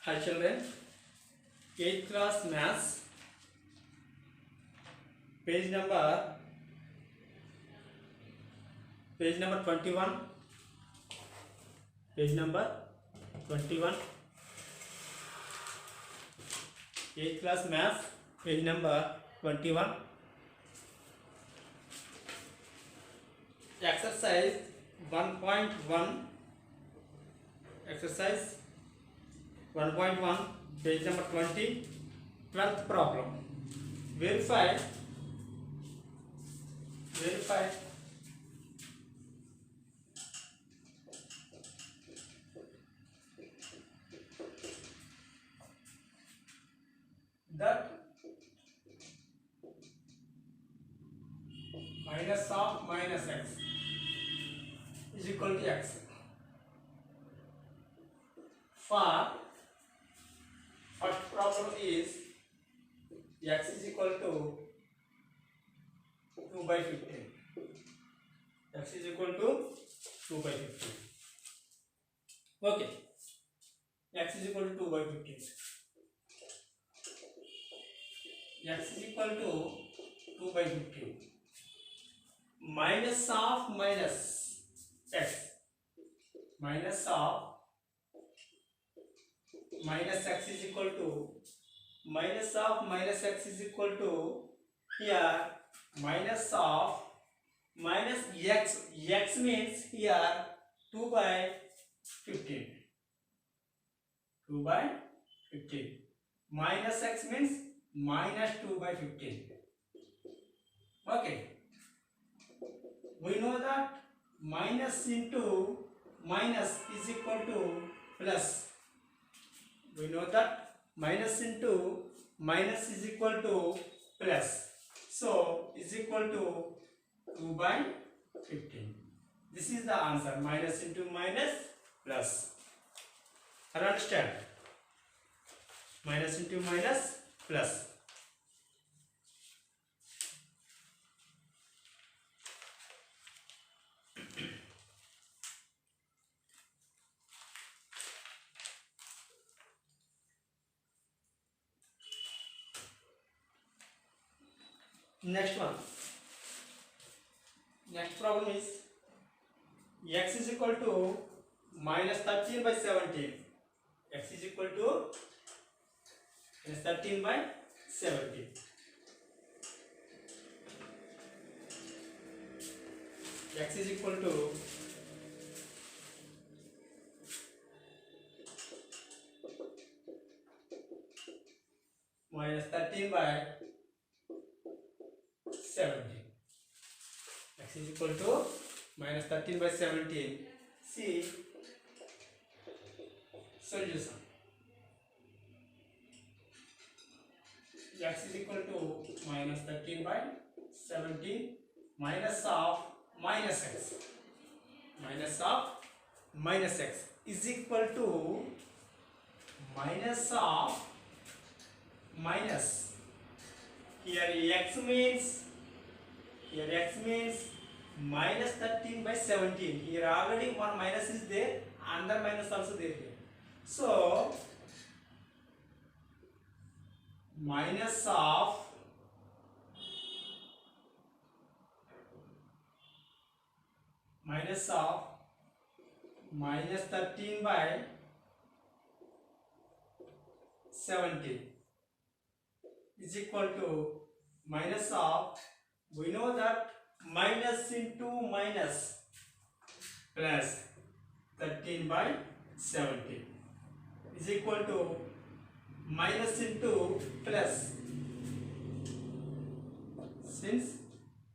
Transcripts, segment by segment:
Hi children, 8th class maths, page number 21, page number 21, 8th class maths, page number 21, exercise 1.1, exercise 1.1, page number 20, 12th problem. Verify that minus of minus x is equal to x. For first problem is x is equal to 2 by 15. X is equal to 2 by 15. Okay. X is equal to 2 by 15. X is equal to 2 by 15. Minus of minus x. Minus of minus x is equal to minus of minus x is equal to here minus of minus x. X means here 2 by 15. 2 by 15. Minus x means minus 2 by 15. Okay. We know that minus into minus is equal to plus. We know that minus into minus is equal to plus. So is equal to 2 by 15. This is the answer. Minus into minus plus. Understand? Minus into minus plus. Next one. Next problem is x is equal to minus 13 by 17. X is equal to minus 13 by 17. X is equal to minus 13 by 17. X is equal to minus 13 by 17. See solution. X is equal to minus 13 by 17 minus of minus x. Minus of minus x is equal to minus of minus. Here x means minus 13 by 17. Here already one minus is there, another minus also there here. So minus of minus 13 by 17 is equal to minus of, we know that minus into minus plus 13 by 17 is equal to minus into plus. Since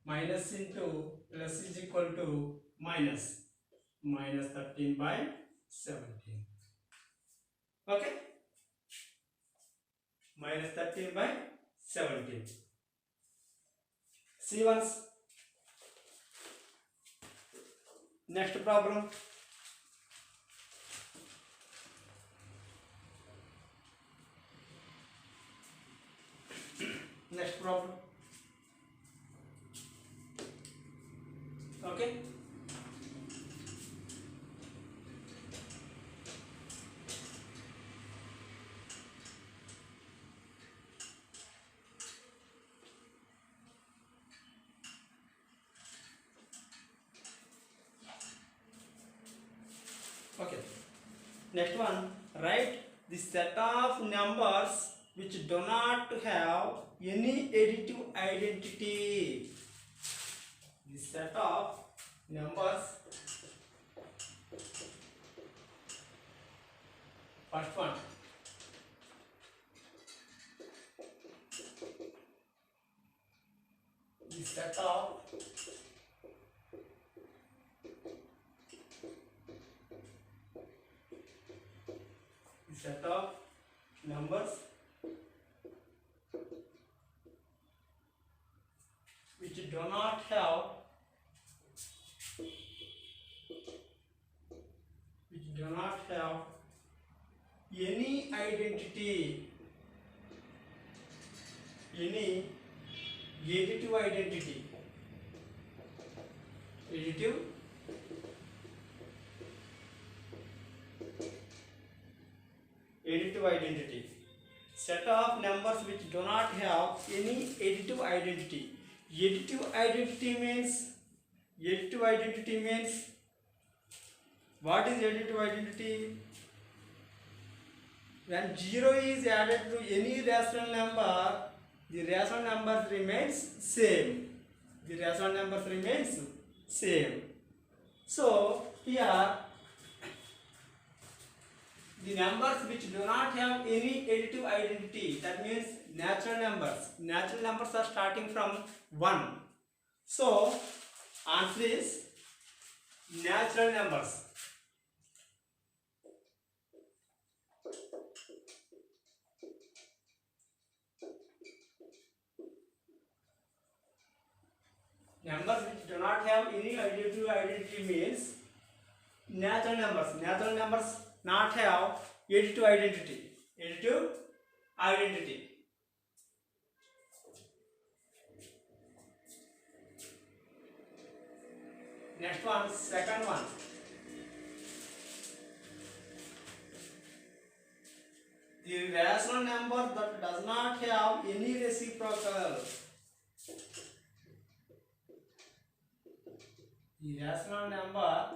minus into plus is equal to minus 13 by 17. Okay? Minus 13 by 17. See once. Next problem. Next problem. Okay. Next one, write the set of numbers which do not have any additive identity. The set of numbers. First one. The set of numbers which do not have any identity, any additive identity. Additive identity. Set of numbers which do not have any additive identity. Additive identity means what is additive identity? When 0 is added to any rational number, the rational number remains same. So here the numbers which do not have any additive identity, that means natural numbers are starting from 1. So answer is natural numbers. Numbers which do not have any additive identity means natural numbers not have additive identity. Next one, second one. The rational number that does not have any reciprocal. The rational number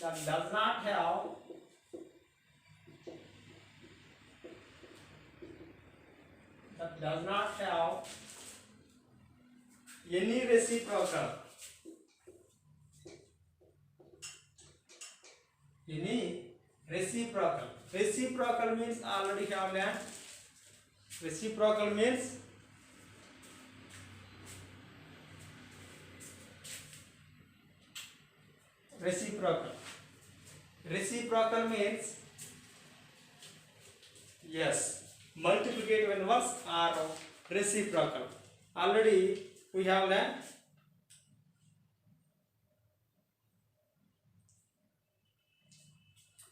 that does not have any reciprocal. Reciprocal means already have that. Reciprocal means yes, multiplicative inverse or reciprocal. Already we have that.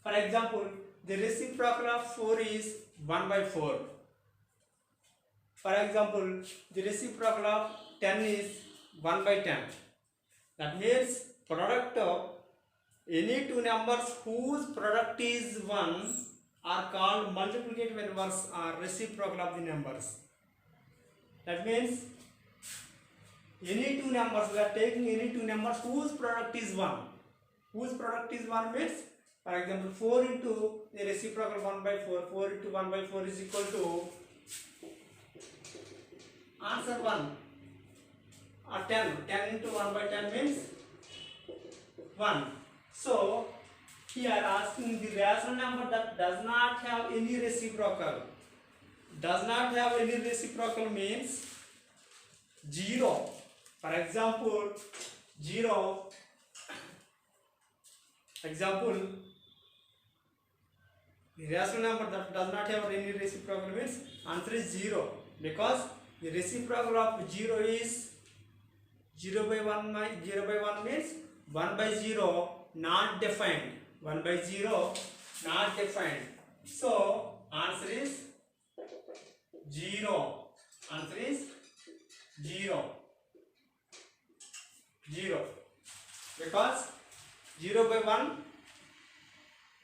For example, the reciprocal of 4 is 1 by 4. For example, the reciprocal of 10 is 1 by 10. That means product of any two numbers whose product is 1 are called multiplicative inverse or reciprocal of the numbers. That means any two numbers, we are taking any two numbers whose product is 1. Whose product is 1 means, for example, 4 into the reciprocal 1 by 4. 4 into 1 by 4 is equal to answer 1 or 10. 10 into 1 by 10 means 1. So here asking the rational number that does not have any reciprocal. Does not have any reciprocal means 0. For example, 0. Example, the rational number that does not have any reciprocal means answer is 0, because the reciprocal of 0 is 0 by 1 means 1 by 0 not defined. 1 by 0 not defined. So answer is 0. Answer is 0. Because 0 by 1,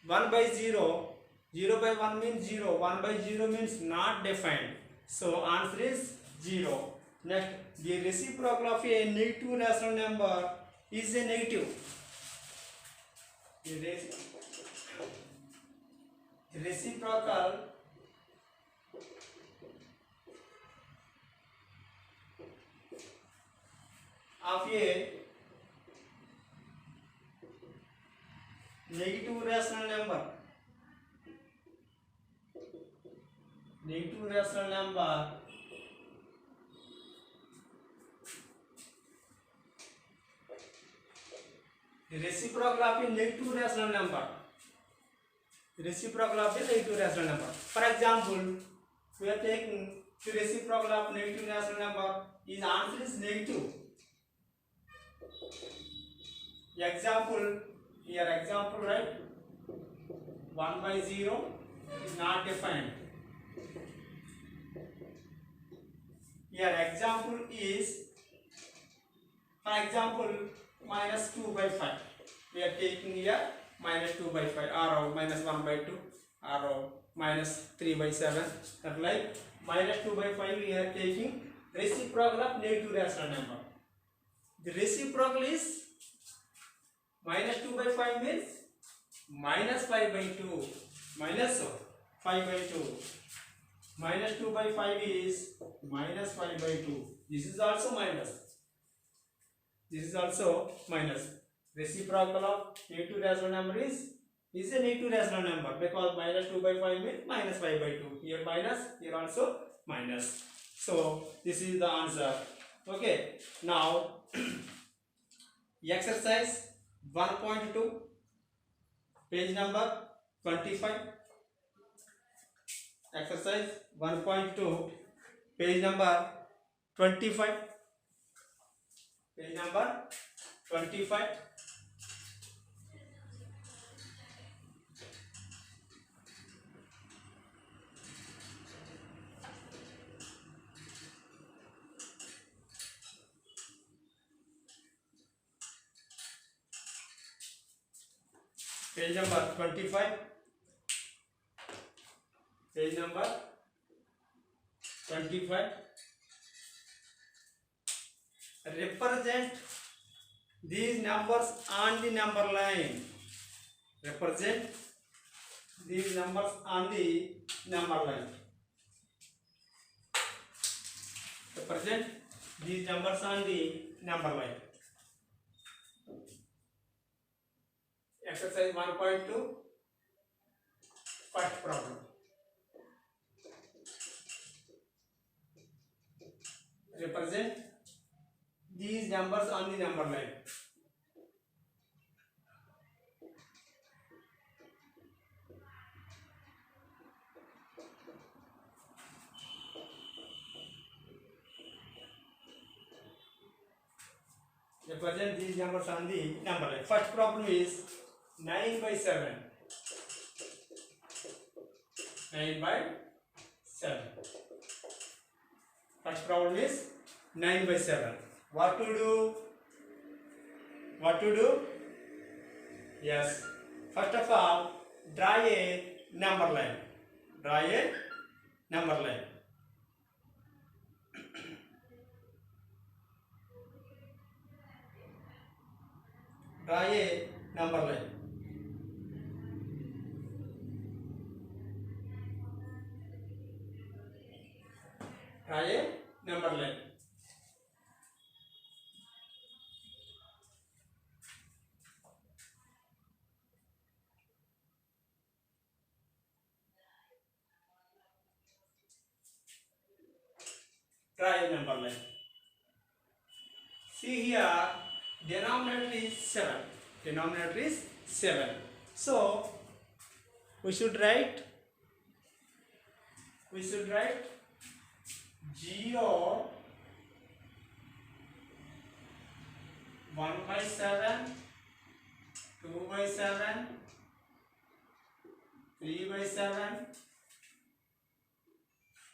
1 by 0, 0 by 1 means 0, 1 by 0 means not defined. So answer is 0. Next, the reciprocal of a negative rational number is a negative. The reciprocal of a negative rational number, negative rational number the reciprocal of a negative rational number, the reciprocal of a negative rational number. For example, we are taking the reciprocal of negative rational number, is answer is negative. Example, here example, right? 1 by 0 is not defined. Here example is, for example, minus 2 by 5. We are taking here minus 2 by 5 or minus 1 by 2 or minus 3 by 7. That like minus 2 by 5 we are taking reciprocal of negative rational number. The reciprocal is minus 2 by 5 means minus 5 by 2, minus 5 by 2. Minus 2 by 5 is minus 5 by 2. This is also minus. This is also minus. Reciprocal of negative rational number is a negative rational number, because minus 2 by 5 means minus 5 by 2. Here minus, here also minus. So this is the answer. Okay. Now exercise 1.2, page number 25. Exercise 1.2, page number 25. Page number 25. Page number 25. Page number 25. Represent these numbers on the number line. Represent these numbers on the number line. Represent these numbers on the number line. Exercise 1.2, first problem. Represent these numbers on the number line. Represent these numbers on the number line. First problem is 9 by 7. 9 by 7. First problem is 9 by 7. What to do? What to do? Yes. First of all, draw a number line. Draw a number line. Draw a number line. Draw a number line. Draw a number line. See here, denominator is 7. Denominator is 7. So we should write 0, 1 by 7, 2 by 7, 3 by 7,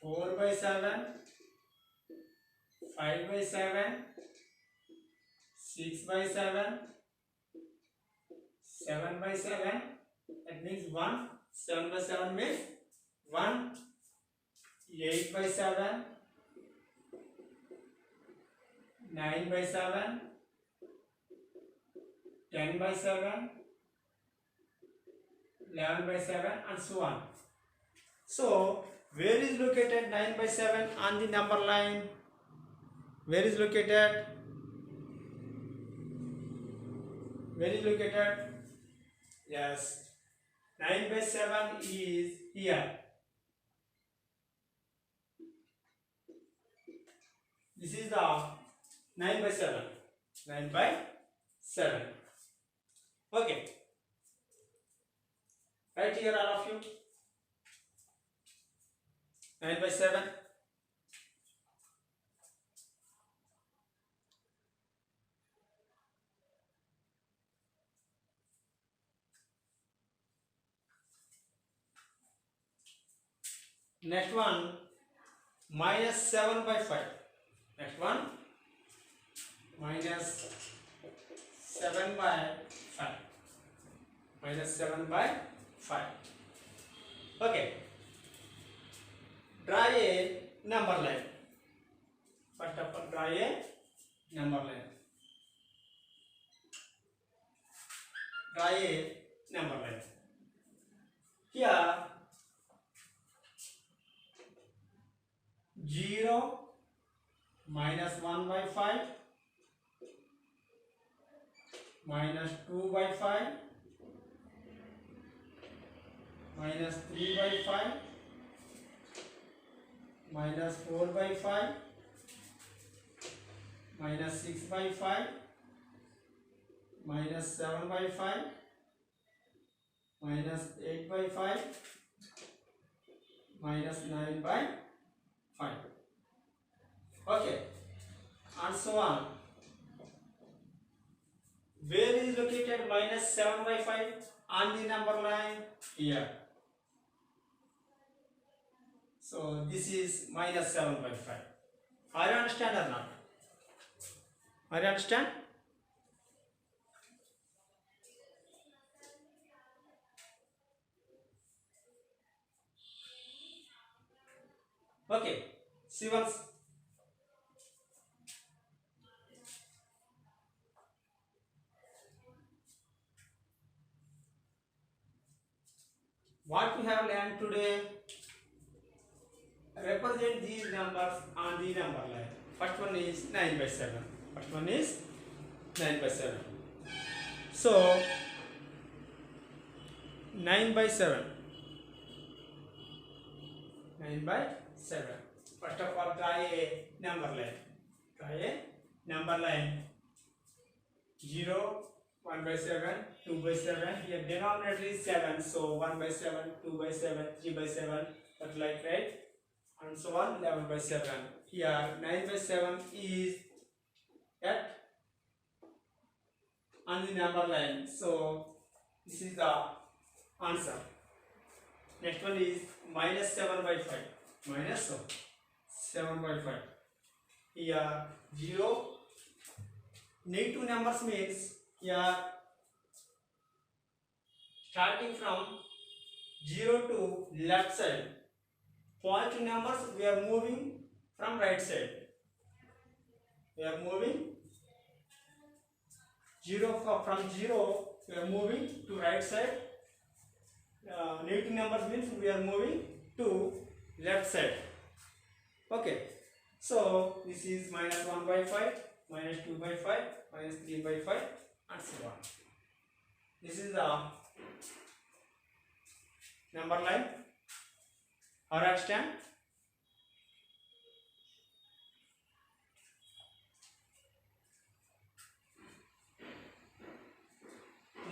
4 by 7, 5 by 7, 6 by 7, 7 by 7, that means 1, 7 by 7 means 1, 8 by 7, 9 by 7, 10 by 7, 11 by 7, and so on. So where is located 9 by 7 on the number line? Where is located? Where is located? Yes, 9 by 7 is here. This is the 9 by 7. 9 by 7. Okay. Right here, all of you. 9 by 7. Next one, minus 7 by 5. Next one, minus 7 by 5. Minus 7 by 5. Okay. Draw a number line. First of all, draw a number line. Draw a number line. Here, 0, minus 1 by 5, minus 2 by 5, minus 3 by 5, minus 4 by 5, minus 6 by 5, minus 7 by 5, minus 8 by 5, minus 9 by 5. Okay, and so on. Where is located minus 7 by 5 on the number line? Here. So this is minus 7 by 5. Are you understand or not? Are you understand? Okay, see once. What we have learned today, represent these numbers on the number line. First one is 9 by 7. First one is 9 by 7. So 9 by 7. 9 by 7. First of all, draw a number line. Draw a number line. 0, 1 by 7, 2 by 7. Here denominator is 7. So 1 by 7, 2 by 7, 3 by 7. But like right. And so on, 11 by 7. Here 9 by 7 is at on the number line. So this is the answer. Next one is minus 7 by 5. Minus 7 by 5. Here 0. Negative numbers means here starting from 0 to left side. Positive numbers we are moving from right side. We are moving 0 from 0 we are moving to right side. Negative numbers means we are moving to left side. Okay, so this is minus 1 by 5, minus 2 by 5, minus 3 by 5, and so on. This is the number line. Or understand?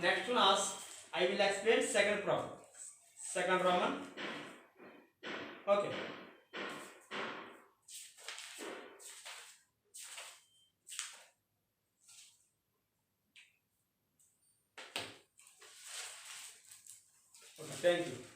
Next class I will explain second problem. Second Roman. Okay. Okay, thank you.